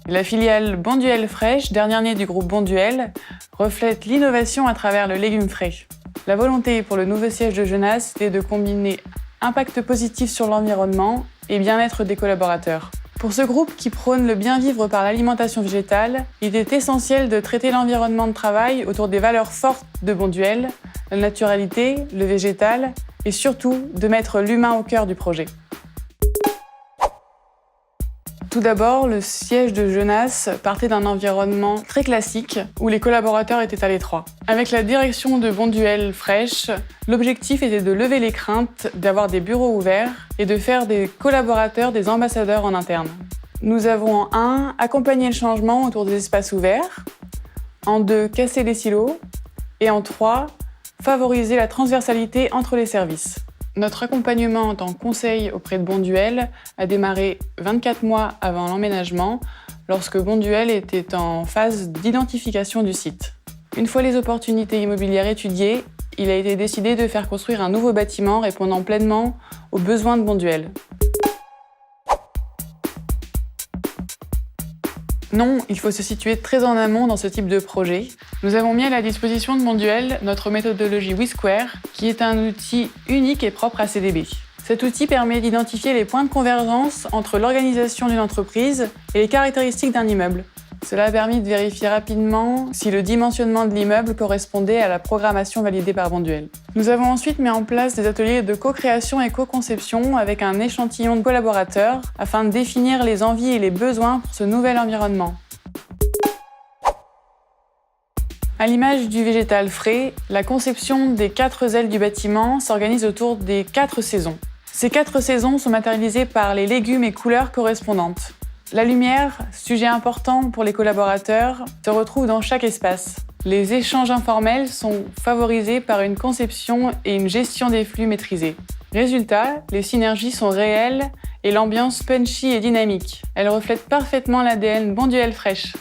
La filiale Bonduelle Fraîche, dernière née du groupe Bonduelle, reflète l'innovation à travers le légume frais. La volonté pour le nouveau siège de Genasse était de combiner impact positif sur l'environnement et bien-être des collaborateurs. Pour ce groupe qui prône le bien-vivre par l'alimentation végétale, il est essentiel de traiter l'environnement de travail autour des valeurs fortes de Bonduelle, la naturalité, le végétal et surtout de mettre l'humain au cœur du projet. Tout d'abord, le siège de Genasse partait d'un environnement très classique où les collaborateurs étaient à l'étroit. Avec la direction de Bonduelle Fraîche, l'objectif était de lever les craintes, d'avoir des bureaux ouverts et de faire des collaborateurs des ambassadeurs en interne. Nous avons en 1, accompagné le changement autour des espaces ouverts, en 2, casser les silos et en 3, favoriser la transversalité entre les services. Notre accompagnement en tant que conseil auprès de Bonduelle a démarré 24 mois avant l'emménagement, lorsque Bonduelle était en phase d'identification du site. Une fois les opportunités immobilières étudiées, il a été décidé de faire construire un nouveau bâtiment répondant pleinement aux besoins de Bonduelle. Non, il faut se situer très en amont dans ce type de projet. Nous avons mis à la disposition de Bonduelle notre méthodologie WeSquare, qui est un outil unique et propre à CDB. Cet outil permet d'identifier les points de convergence entre l'organisation d'une entreprise et les caractéristiques d'un immeuble. Cela a permis de vérifier rapidement si le dimensionnement de l'immeuble correspondait à la programmation validée par Bonduelle. Nous avons ensuite mis en place des ateliers de co-création et co-conception avec un échantillon de collaborateurs afin de définir les envies et les besoins pour ce nouvel environnement. À l'image du végétal frais, la conception des 4 ailes du bâtiment s'organise autour des 4 saisons. Ces 4 saisons sont matérialisées par les légumes et couleurs correspondantes. La lumière, sujet important pour les collaborateurs, se retrouve dans chaque espace. Les échanges informels sont favorisés par une conception et une gestion des flux maîtrisés. Résultat, les synergies sont réelles et l'ambiance punchy et dynamique. Elle reflète parfaitement l'ADN Bonduelle Fraîche.